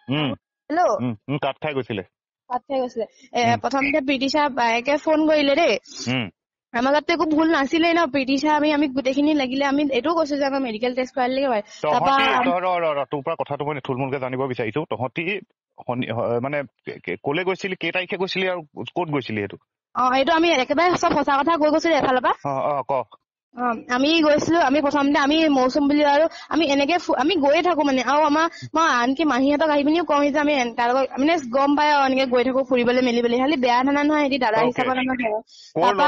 Hello' কাট খাই গৈছিলে প্ৰথমতে প্ৰীতিশা বায়েকে ফোন কৰিলে দেই আমাৰ তাততো একো ভুল নাছিলে ন প্ৰীতিশা আমি গোটেইখিনি লাগিলে আমি এইটোও কৈছো যে আমাৰ মেডিকেল টেষ্ট কৰালেগে হয় তোৰ পৰা কথাটো মই থুলমূলকে জানিব বিচাৰিছো তহঁতি মানে কলে গৈছিলি কেই তাৰিখে গৈছিলি আৰু ক'ত গৈছিলি এইটো এইটো আমি একেবাৰে চব সঁচা কথা কৈ গৈছিলো এফালৰ পৰা ক আমি গৈছিলো আমি প্ৰথমতে আমি মৌচুম বুলি আৰু আমি এনেকে আমি গৈয়ে থাকো মানে আৰু মই আনকি মাহীহঁতক আহি পিনিও কওঁ যে আমি তাৰ লগত মানে গম পাই আৰু এনেকে গৈ থাকো ফুৰিবলৈ মেলিবলৈ খালি বেয়া ধানা নহয় সিহঁতি দাদা হিচাপত আমাৰ তাৰপা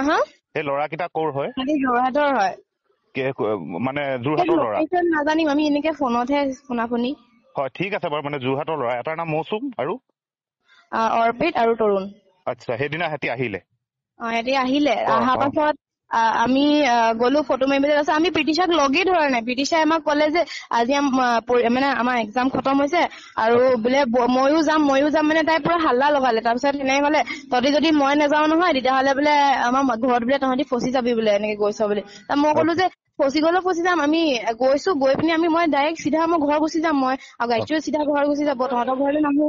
হা এই ল'ৰাকেইটা ক'ৰ হয় যোৰহাটৰ হয় মানে যোৰহাটৰ ল'ৰা নাজানিম আমি এনেকে ফোনতহে শুনি হয় ঠিক আছে বাৰু মানে যোৰহাটৰ ল'ৰা এটাৰ নাম মৌচুম আৰু অৰ্পিত আৰু তৰুণ আচ্ছা সেইদিনা সিহঁতি আহিলে সিহঁতি আহিলে অহাৰ পাছত আমি গলো ফটো মাৰিবলৈ তাৰপিছত আমি প্ৰীতিশাক লগেই ধৰা নাই প্ৰীতিশাই আমাক ক'লে যে আজি মানে আমাৰ এক্সাম খতম হৈছে আৰু বোলে ময়ো যাম মানে তাই পুৰা হাল্লা লগালে তাৰপিছত সেনেকে ক'লে তহঁতি যদি মই নাযাও নহয় তেতিয়াহ'লে বোলে আমাৰ ঘৰত বোলে তহঁতি ফচি যাবি বোলে এনেকে গৈছ বুলি মই ক'লো যে ফচি গ'লেও ফচি যাম আমি গৈছো গৈ পিনি মই ডাইৰেক্ট চিধা মই ঘৰ গুচি যাম মই আৰু গাড়ীটোৱে চিধা ঘৰ গুচি যাব তহঁতৰ ঘৰলৈ নাহো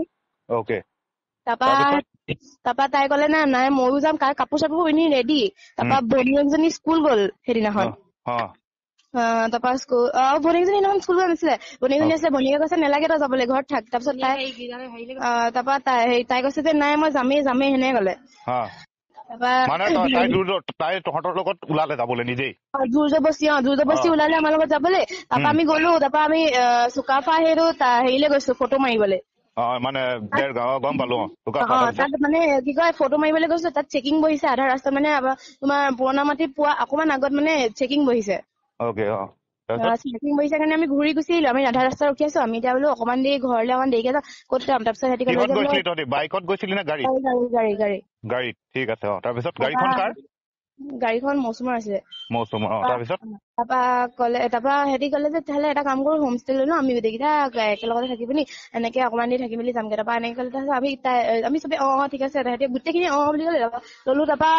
তাৰপা তাই ক'লে নাই ময়ো যাম কাপোৰ চাপোৰ পিন্ধি ৰেডি তাৰপা ভনীয়েকজনী স্কুল গ'ল সেইদিনাখন তাৰপা ভনীয়েকজনী সেইদিনাখন স্কুল গ'ল নাছিলে ভনীয়েকজনী আছে ভনীয়েকে কৈছে নেলাগে তই যাবলৈ ঘৰত থাক তাৰপিছত তাৰপা তাই কৈছে যে নাই মই যামেই সেনেকে ক'লে তাই তহঁতৰ লগত ওলালে যাবলৈ নিজেই জোৰ জবস্তি ওলালে আমাৰ লগত যাবলৈ তাৰপা আমি গলো তাৰপা আমি চুকাফা হেৰিলে গৈছো ফটো মাৰিবলৈ মানে গম পালো তাত মানে কি কয় ফটো মাৰিবলৈ গৈছো তাত চেকিং বহিছে আধা ৰাস্তা মানে তোমাৰ পুৰণা মাটি পোৱা অকমান আগত মানে চেকিং বহিছে চেকিং বহিছে কাৰণে আমি ঘূৰি গুচি আহিলো আমি আধা ৰাস্তা ৰখি আছো আমি এতিয়া বোলো অকমান দেৰি ঘৰলৈ অকমান দেৰিকে যাম ক'ত যাম তাৰপিছত সিহঁতি ক'লে বাইকত গৈছিলি নে গাড়ীত ঠিক আছে তাৰপিছত গাড়ীখন কাৰ গাড়ীখন মৌচুমৰ আছিলে তাৰপা সিহঁতি ক'লে যে তেতিয়াহ'লে এটা কাম কৰো হোম ষ্টে লৈ লওঁ আমি গোটেইকেইটা একেলগতে থাকি পিনি এনেকে অকমান দেৰি থাকি মেলি যামগে তাৰপা এনেকে ক'লে তাৰপিছত আমি চবে ঠিক আছে সিহঁতি গোটেইখিনি বুলি ক'লে ললো তাৰপা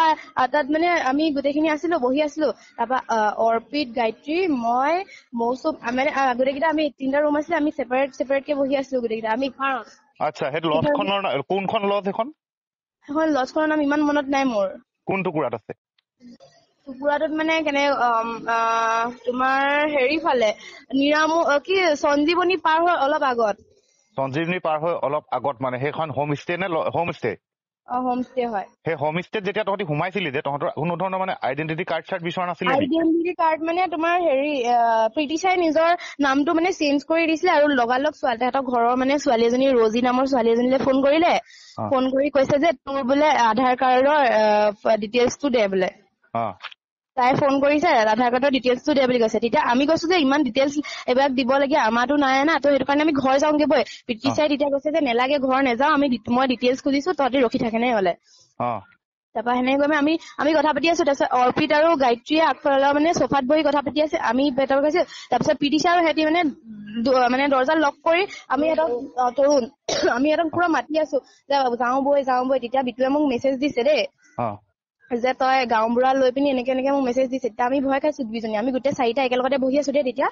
তাত মানে আমি গোটেইখিনি আছিলো বহি আছিলো তাৰপা অৰ্পিত গায়ত্ৰী মই মৌচুম মানে গোটেইকেইটা আমি 3টা ৰুম আছিলে আমি ছেপাৰেটকে বহি আছিলো গোটেইকেইটা আমি আচ্ছা সেইটো লজখনৰ কোনখন লজ সেইখন লজখনৰ নাম ইমান মনত নাই মোৰ কোন টুকুৰাত আছে টুকুৰাটোত মানে তোমাৰ হেৰি ফালে সঞ্জীৱনী পাৰ হৈ অলপ আগত মানে সেইখন হোম ষ্টে নে হোম ষ্টে হোম ষ্টে হয় সেই হোম ষ্টেত যেতিয়া তহঁতি সোমাইছিলি যে তহঁতৰ কোনো ধৰণৰ মানে আইডেন্টিটি কাৰ্ড বিচৰা নাছিলে আইডেন্টিটি কাৰ্ড মানে তোমাৰ হেৰি প্ৰীতিশাই নিজৰ নামটো মানে চেঞ্জ কৰি দিছিলে আৰু লগালগ তাহাঁতৰ ঘৰৰ মানে ছোৱালী এজনী ৰজি নামৰ ছোৱালী এজনীলে ফোন কৰিলে ফোন কৰি কৈছে যে তোৰ বোলে আধাৰ কাৰ্ডৰ ডিটেইলছটো দে বোলে তাই ফোন কৰিছে আধাৰ কাৰ্ডৰ ডিটেইলছটো দে বুলি কৈছে তেতিয়া আমি কৈছো যে ইমান ডিটেইলছ এইবিলাক দিব লাগে আমাৰতো নাই না তো সেইটো কাৰণে আমি ঘৰ যাওঁগে বৈ প্ৰীতিশাই তেতিয়া কৈছে যে নেলাগে ঘৰ নেযাওঁ মই ডিটেইলছ খুজিছো তহঁতি ৰখি থাকেনে হ'লে তাৰপা সেনেকে গৈ আমি কথা পাতি আছো তাৰপিছত অৰ্পিত আৰু গায়ত্ৰীয়ে আগফালে মানে চোফাত বহি কথা পাতি আছে আমি বেটৰ গৈছো তাৰপিছত প্ৰীতিশা আৰু সিহঁতি মানে দৰ্জা লক কৰি আমি তৰুণ আমি পুৰা মাতি আছো যে যাওঁ বৈ তেতিয়া বিটুৱে মোক মেছেজ দিছে দেই যে তই গাঁওবুঢ়া লৈ পিনি এনেকে মোক মেছেজ দিছে তেতিয়া আমি ভয় খাইছো দুইজনী আমি গোটেই 4টা একেলগতে বহি আছো দেই তেতিয়া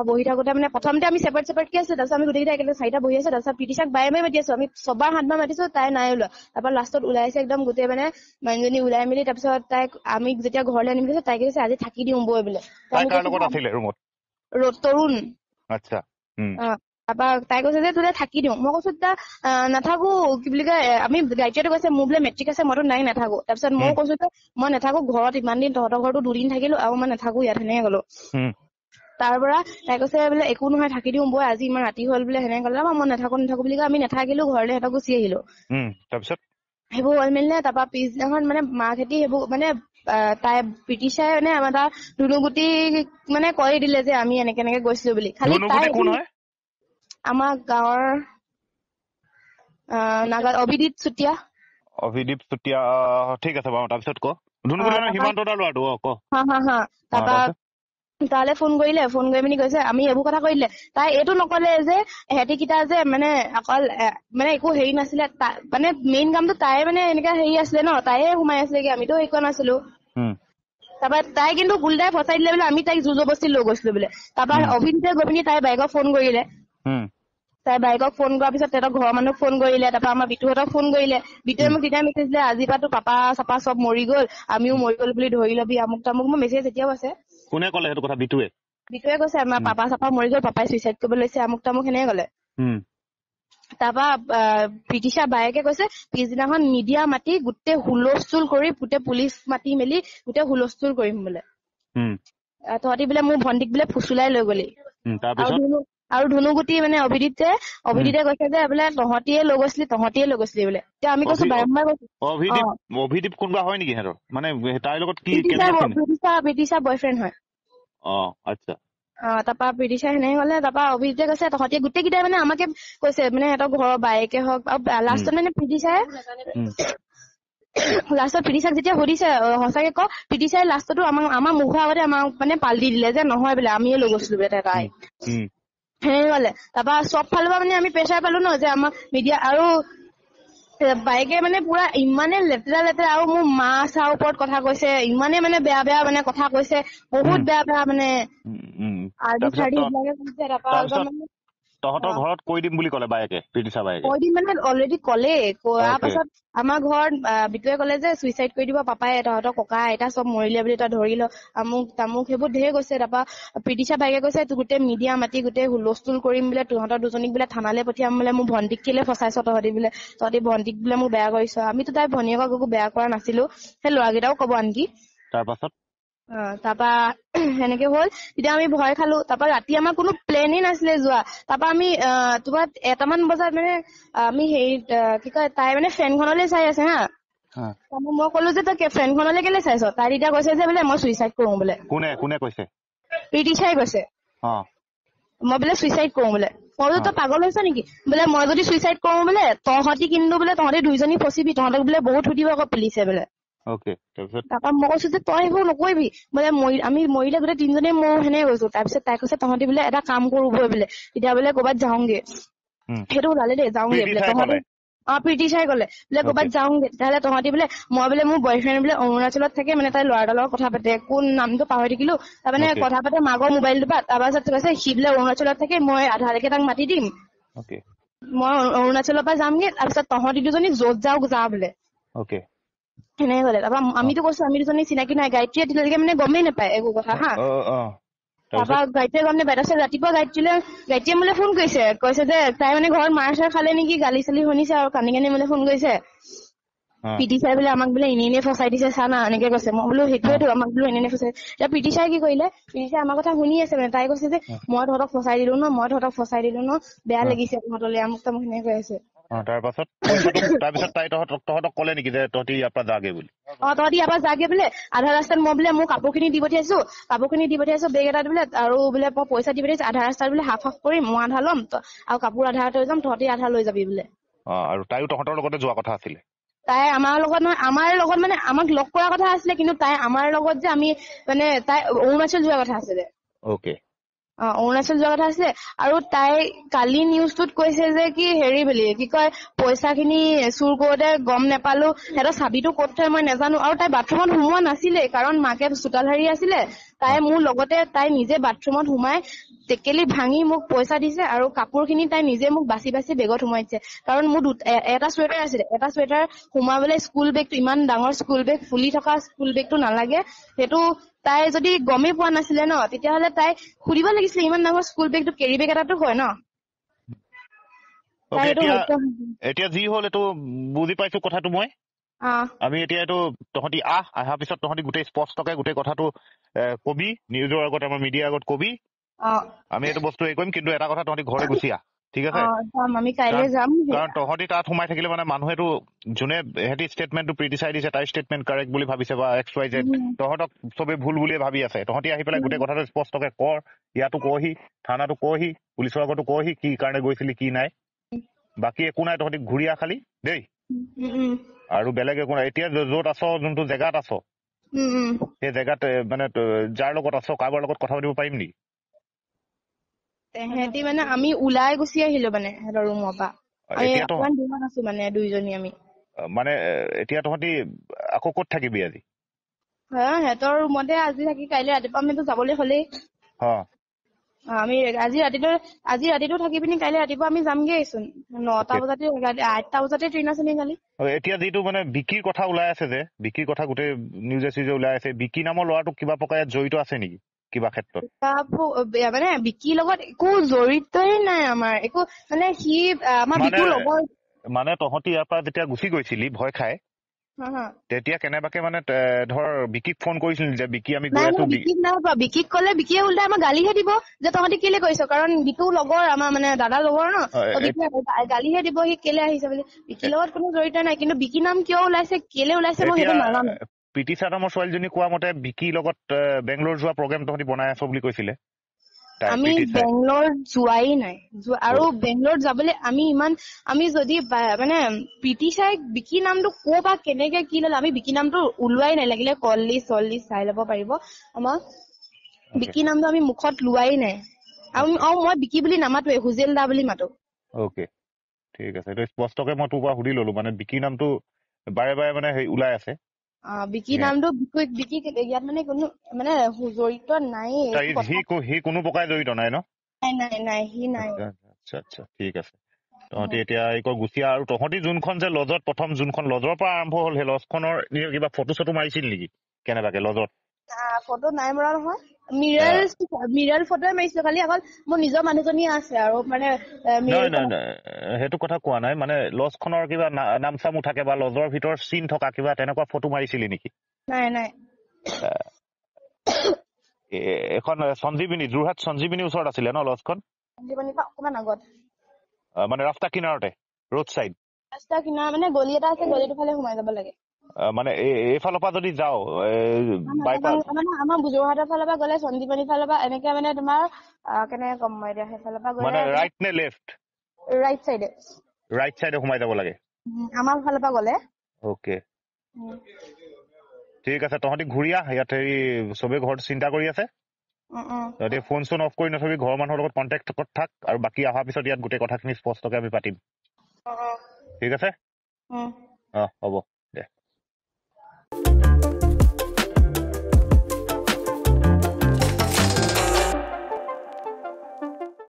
বহি থাকোতে মানে প্ৰথমতে আমি ছেপাৰেটকে আছো তাৰপিছত আমি গোটেইকেইটা একেলগে 4টা বহি আছো তাৰপিছত প্ৰীতিশাক বায়ে মাতি আছো আমি ছবাৰ 7বাৰ মাতিছো তাই নাই ওলোৱা তাৰপৰা লাষ্টত ওলাইছে একদম গোটেই মানে মানুহজনী ওলাই মেলি তাৰপিছত তাইক আমি যেতিয়া ঘৰলৈ আনিম বুলি তাই কৈছে আজি থাকি দিওঁ বৈ বোলে তৰুণ আচ্ছা তাৰপা তাই কৈছে যে তোলে থাকি দিওঁ মই কৈছো তেতিয়া নাথাকো কি বুলি কয় আমি গায়ত্ৰীয়ে কৈছে মোৰ বোলে মেট্ৰিক আছে মইতো নাথাকো তাৰপিছত মই কৈছো যে মই নাথাকো ঘৰত ইমান দিন তহঁতৰ ঘৰতো 2 দিন থাকিলো আৰু মই নাথাকো ইয়াত সেনেকে ক'লো তাৰ পৰা তাই কৈছে বোলে একো নহয় থাকি দিওঁ বৈ আজি ইমান ৰাতি হ'ল বোলে সেনেকে ক'লে মই নাথাকো বুলি কৈ আমি নাথাকিলো ঘৰলে সিহঁতক গুচি আহিলো তাৰপিছত সেইবোৰ হ'ল মেলিলে তাৰপা পিছদিনাখন মানে মাকহেতি সেইবোৰ মানে তাই প্ৰীতিশাই মানে আমাৰ তাৰ ধুনুগুটি মানে কৈ দিলে যে আমি এনেকে গৈছিলো বুলি খালি তাই আমাৰ গাঁৱৰ অভিদীপ চুতীয়া ঠিক আছে বাৰু তাৰপিছত হিমন্ত দাৰ ল'ৰাটো তাৰপা তালে ফোন কৰি পিনি কৈছে আমি এইবোৰ কথা কৈ দিলে তাই এইটো নকলে যে হেতি কিটা যে মানে অকল মানে একো হেৰি নাছিলে মানে মেইন কামটো তাই মানে এনেকা হেৰি আছিলে ন তাইয়ে সোমাই আছিলেগে আমিতো একো নাছিলো তাৰপা তাই কিন্তু উল্টাই ফচাই দিলে বোলে আমি তাইক জোৰ জবস্তি লৈ গৈছিলো বোলে তাৰপা অভিদীপে গৈ পিনি তাই বাইকক ফোন কৰিলে তাই বাইকক ফোন কৰাৰ পিছত তেহেঁতৰ ঘৰৰ মানুহক ফোন কৰিলে, তাৰপৰা আমাৰ বিটুহঁতক ফোন কৰিলে। বিটুৱে মোক তেতিয়া মেছেজ দিলে, আজিৰ পৰা তোৰ পাপা চাপা চব মৰি গ'ল, আমিও মৰি গ'ল বুলি ধৰি লবি, আমুক তামুক। মোৰ মেছেজ এতিয়াও আছে। কোনে ক'লে সেইটো কথা? বিটুৱে? বিটুৱে কৈছে আমাৰ পাপা চাপা মৰি গ'ল, পাপাই চুইচাইড কৰিব লৈছে, আমুক তামুক সেনেকে ক'লে। তাৰপৰা প্ৰীতিশা বায়েকে কৈছে পিছদিনাখন মিডিয়া মাতি গোটেই হুলস্থুল কৰি গোটেই পুলিচ মাতি মেলি গোটেই হুলস্থুল কৰিম বোলে। তহঁতি বোলে মোৰ ভণ্টিক বোলে ফুচুলাই লৈ গলি। আৰু ধুনুগুটি মানে অভিজিতে কৈছে যে বোলে তহঁতিয়ে লৈ গৈছিলি বোলে। এতিয়া আমি কৈছো বাৰম্বাৰ কৈছো অভিদীপ কোনোবা হয় নেকি সিহঁতৰ? মানে তাইৰ লগত কি প্ৰীতিশা বয়ফ্ৰেণ্ড হয়। আচ্ছা। তাৰপা প্ৰীতিশা সেনেকে ক'লে, তাৰপা অভিজিতে কৈছে তহঁতি গোটেই কেইটাই মানে আমাকে কৈছে মানে সিহঁতৰ ঘৰৰ বায়েকে হওক, আৰু লাষ্টত মানে প্ৰীতিশাক যেতিয়া সুধিছে সঁচাকে ক, প্ৰীতিশাই লাষ্টতো আমাৰ মুখৰ আগতে আমাক মানে পাল্টি দিলে যে নহয় বোলে আমিয়ে লৈ গৈছিলো বোলে তাই। সেনেকে ক'লে। তাৰপা চব ফালৰ পৰা মানে আমি প্ৰেছাৰ পালো ন যে আমাক মিডিয়া, আৰু বাইকে মানে পুৰা ইমানে লেতেৰা আৰু মোৰ মা চাৰ ওপৰত কথা কৈছে, ইমানে মানে বেয়া মানে কথা কৈছে, বহুত বেয়া মানে তহঁতৰ ঘৰত কৈ দিম বুলি ক'লে বায়েকে, প্ৰীতিশা বায়েকে? কৈ দিম মানে অলৰেডি ক'লে। কোৱাৰ পাছত আমাৰ ঘৰত বিটুৱে ক'লে যে চুইচাইড কৰি দিব পাপাই, তহঁতৰ ককা আইতা চব মৰিলে বুলি তই ধৰি ল, আমুক তামুক সেইবোৰ ঢেৰ কৈছে। তাৰপা প্ৰীতিশা বায়েকে কৈছে গোটেই মিডিয়া মাতি গোটেই হুলস্থুল কৰিম বোলে, তহঁতৰ দুজনীক বোলে থানালৈ পঠিয়াম বোলে, মোৰ ভণ্টিক কেলে ফচাইছ তহঁতি ভণ্টিক বোলে মোক বেয়া কৰিছ। আমিতো তাই ভনীয়েকক একো বেয়া কৰা নাছিলো, সেই ল'ৰাকেইটাও ক'ব আনকি। তাৰপা সেনেকে হ'ল। তেতিয়া আমি ভয় খালো। তাৰপা ৰাতি আমাৰ কোনো প্লেনেই নাছিলে যোৱা। তাৰপা আমি তোমাৰ 1টামান বজাত মানে আমি হেৰিত কি কয় তাই মানে ফেনখনলৈ চাই আছে হা। মই ক'লো যে তই ফেনখনলৈ কেলে চাইছ? তাই তেতিয়া কৈছে যে বোলে মই চুইচাইড কৰো বোলে। কোনে কৈছে? প্ৰীতিশাই কৈছে মই বোলে চুইচাইড কৰো বোলে। মই বোলো তই পাগল হৈছ নেকি বোলে, মই যদি চুইচাইড কৰো বোলে তহঁতি কিন্তু বোলে তহঁতি দুইজনী ফচিবি, তহঁতক বোলে বহুত সুধিব আকৌ পুলিচে বোলে। তাৰপা মই কৈছো যে তই সেইবোৰ নকৰিবি বোলে, আমি মৰিলে গোটেই 3জনীয়ে মৰো সেনেকে কৈছো। তাৰপিছত তাই কৈছে তহঁতি বোলে এটা কাম কৰো বোলে, এতিয়া বোলে ক'ৰবাত যাওঁগে, সেইটো ওলালে দেই, যাওঁগে বোলে তহঁতি। প্ৰীতিশাই ক'লে বোলে ক'ৰবাত যাওঁগে, তেতিয়াহ'লে তহঁতি বোলে মই বোলে মোৰ বয়ফ্ৰেণ্ড বোলে অৰুণাচলত থাকে, মানে তাই ল'ৰা এটাৰ লগত কথা পাতে, কোন নামটো পাহৰি থাকিলো, তাৰমানে কথা পাতে মাকৰ মোবাইলটো পৰা। তাৰপাছত কৈছে সি বোলে অৰুণাচলত থাকে, মই আধালৈকে তাক মাতি দিম, মই অৰুণাচলৰ পৰা যামগে, তাৰপিছত তহঁতি দুজনী য'ত যাও যা বোলে। সেনেকে ক'লে। তাৰপা আমিতো কৈছো আমি দুজনী চিনাকি নাই, গায়ত্ৰীয়ে তেতিয়ালৈকে মানে গমেই নাপায় একো কথা হা। তাৰপা গায়ত্ৰীয়ে গম নাপায়। তাৰপিছত ৰাতিপুৱা গায়ত্ৰীয়ে মোলে ফোন কৈছে যে তাই মানে ঘৰত মাৰ চাৰ খালে নেকি, গালি চালি শুনিছে আৰু কান্দি মোলে ফোন কৰিছে। প্ৰীতিশাই বোলে আমাক বোলে এনে ফচাই দিছে চা না, এনেকে কৈছে। মই বোলো সেইটোৱেতো, আমাক বোলো এনে ফচাই। এতিয়া প্ৰীতিশাই কি কৰিলে, প্ৰীতিশাই আমাৰ কথা শুনি আছে মানে, তাই কৈছে যে মই তহঁতক ফচাই দিলো ন, বেয়া লাগিছে তহঁতলে, আমুক তামুক সেনেকে কৈ আছে। তাৰপিছত তাই তহঁতক ক'লে নেকি যে তহঁতি ইয়াৰ পৰা যাগে বুলি? তহঁতি ইয়াৰ পৰা যাগে বোলে, আধা ৰাস্তাত মই বোলে মোৰ কাপোৰখিনি দি পঠিয়াইছো, বেগ এটাত বোলে, আৰু বোলে পইচা দি পঠিয়াইছো, আধা ৰাস্তাত বোলে হাফ কৰিম, মই আধা ল'ম আৰু কাপোৰ আধা লৈ যাম, তহঁতি আধা লৈ যাবি বোলে। আৰু তাইও তহঁতৰ লগতে যোৱা কথা আছিলে? তাই আমাৰ লগত মানে আমাক লগ কৰাৰ কথা আছিলে, কিন্তু তাই আমাৰ লগত যে আমি মানে তাই অৰুণাচল যোৱাৰ কথা আছিলে। অৰুণাচল যোৱাৰ কথা আছিলে। আৰু তাই কালি নিউজটোত কৈছে যে কি হেৰি বুলি কি কয়, পইচা খিনি চুৰ কৰোতে গম নেপালো, সিহঁতৰ চাবিটো ক'ত থয় মই নাজানো, আৰু তাই বাথৰুমত সোমোৱা নাছিলে কাৰণ মাকে চোতালহাৰী আছিলে। তাই মোৰ লগতে তাই নিজে বাথৰুমত সোমাই টেকেলি ভাঙি মোক পইচা দিছে, আৰু কাপোৰ খিনি তাই নিজে মোক বাচি বেগত সোমাই দিছে। কাৰণ মোৰ এটা চুৱেটাৰ আছিলে, এটা চুৱেটাৰ সোমাবলৈ স্কুল বেগটো, ইমান ডাঙৰ স্কুল বেগ, ফুলি থকা স্কুল বেগটো নালাগে, সেইটো তাই যদি গমেই পোৱা নাছিলে ন, তেতিয়াহ'লে তাই সুধিব লাগিছিলে, ইমান ডাঙৰ স্কুল বেগটো কেৰি বেগ এটাতো হয় ন। এতিয়া যি হ'ল এইটো বুজি পাইছো কথাটো মই। আমি এতিয়া এইটো তহঁতি অহাৰ পিছত তহঁতি গোটেই স্পষ্টকে গোটেই কথাটো কবি, নিউজৰ আগত, আমাৰ মিডিয়াৰ আগত কবি। আমি এইটো বস্তু হেৰি কৰিম, কিন্তু এটা কথা তহঁতি ঘৰলৈ গুচি আহ, ঠিক আছে? কাৰণ তহঁতি তাত সোমাই থাকিলে মানে মানুহেতো যোনে সিহঁতি ষ্টেটমেণ্টটো প্ৰীতিশাই দিছে, তাই ষ্টেটমেণ্ট কাৰেক্ট বুলি ভাবিছে, বা XYZ তহঁতক চবেই ভুল বুলিয়ে ভাবি আছে। তহঁতি আহি পেলাই গোটেই কথাটো স্পষ্টকে কৰ, ইয়াতো কহি, থানাতো কহি, পুলিচৰ আগতো কহি, কি কাৰণে গৈছিলি কি নাই। বাকী একো নাই, তহঁতি ঘূৰি আহ খালি দেই, আৰু বেলেগ একো নাই। এতিয়া য'ত আছ, যোনটো জেগাত আছ, সেই জেগাত মানে যাৰ লগত আছ, কাৰোবাৰ লগত কথা পাতিব পাৰিম নেকি? তেহেঁতি মানে আমি ওলাই গুচি আহিলো মানে সিহঁতৰ ৰুমৰ পৰা, অকমান দূৰত আছো মানে দুইজনী আমি। মানে এতিয়া তহঁতি আকৌ ক'ত থাকিবি আজি? সিহঁতৰ ৰুমতে আজি থাকি কাইলৈ ৰাতিপুৱা আমিতো যাবলৈ হ'লেই। আমি আজি ৰাতিটো থাকি পিনি কাইলৈ ৰাতিপুৱা আমি যামগেচোন 9টা বজাতে 8টা বজাতে ট্ৰেইন আছে নি কালি। এতিয়া যিটো মানে বিকিৰ কথা ওলাই আছে যে বিকিৰ কথা গোটেই নিউজে চিউজে ওলাই আছে, বিকি নামৰ ল'ৰাটোক কিবা প্ৰকাৰে জড়িত আছে নেকি কিবা ক্ষেত্ৰত? মানে বিকিৰ লগত একো জড়িতই নাই আমাৰ, একো মানে সি আমাৰ বিকিৰ লগৰ মানে তহঁতি ইয়াৰ পৰা যেতিয়া গুচি গৈছিলি ভয় খাই তেতিয়া কেনেবাকে মানে ধৰ বিকিক ফোন কৰিছিল যে বিকি আমি গৈ আছো? বিকিক নাই পোৱা, বিকিক কলে বিকিয়ে উল্টাই আমাক গালিহে দিব যে তহঁতি কেলে কৰিছ, কাৰণ বিকিও লগৰ আমাৰ মানে দাদাৰ লগৰ ন, গালিহে দিব সি কেলে আহিছে বুলি। বিকিৰ লগত কোনো জড়িত নাই, কিন্তু বিকি নাম কিয় ওলাইছে কেলে ওলাইছে মই সেইটো নাজানো। প্ৰীতি চাদমৰ ছোৱালীজনী কোৱা মতে বিকিৰ লগত বেংগলোৰ যোৱা প্ৰগ্ৰেম তহঁতি বনাই আছ বুলি কৈছিলে। আমি বেংগলোৰ যোৱাই নাই, আৰু বেংগলোৰ যাবলৈ আমি যদি মানে প্ৰীতি চাই বিকি নামটো ক বা কেনেকে কি ললে, আমি বিকি নামটো ওলোৱাই নাই। লাগিলে কললি চল্লি চাই লব পাৰিব আমাক, বিকি নামটো আমি মুখত লোৱাই নাই। আৰু মই বিকি বুলি নামাতোৱে, হুজেল দা বুলি মাতো। অকে ঠিক আছে, এইটো স্পষ্টকে মই তোৰ পৰা সুধি ললো, মানে বিকি নামটো বাৰে বাৰে মানে ওলাই আছে। বিকি নামটো বিকি ইয়াত মানে কোনো মানে জড়িত নাই। সি কোনো প্ৰকাৰে জড়িত নাই ন? নাই সি নাই। আচ্ছা আচ্ছা ঠিক আছে। তহঁতি এতিয়া গুচি আৰু তহঁতি যোনখন যে লজত প্ৰথম যোনখন লজৰ পৰা আৰম্ভ হল, সেই লজখনৰ কিবা ফটো চটো মাৰিছিল নেকি কেনেবাকে লজত? ফটো নাই মৰা নহয়, মিৰাল ফটোৱে মাৰিছিলো, খালি অকল মোৰ নিজৰ মানুহজনী আছে আৰু মানে নাই সেইটো কথা কোৱা নাই, মানে লজখনৰ কিবা নাম চামো থাকে বা লজৰ ভিতৰত চিন থকা কিবা তেনেকুৱা ফটো মাৰিছিলি নেকি? নাই। এখন সঞ্জীৱিনী, যোৰহাট সঞ্জীৱিনীৰ ওচৰত আছিলে ন লজখন? সঞ্জীৱনীৰ পৰা অকমান আগত, মানে ৰাস্তা কিনাৰতে, ৰোড চাইড? ৰাস্তা কিনাৰ মানে গলি এটা আছে, গলিটোৰ ফালে সোমাই যাব লাগে। মানে এইফালৰ পৰা যদি যাও আমাৰ যোৰহাটৰ ফালৰ পৰা গলে সঞ্জীৱনীৰ ফালৰ পৰা এনেকে মানে তোমাৰ কেনেকে কম মই এতিয়া, সেইফালৰ পৰা গলে ৰাইট নে লেফট? ৰাইট চাইডে। ৰাইট চাইডে সোমাই যাব লাগে আমাৰ ফালৰ পৰা গলে। অকে ঠিক আছে, তহঁতি ঘূৰি আহ, ইয়াত চবে ঘৰত চিন্তা কৰি আছে। তহঁতি ফোন চোন অফ কৰি নথবি, ঘৰৰ মানুহৰ লগত কণ্টেক্টত থাক, আৰু বাকী অহাৰ পিছত ইয়াত গোটেই কথাখিনি স্পষ্টকে আমি পাতিম। ঠিক আছে? হ'ব।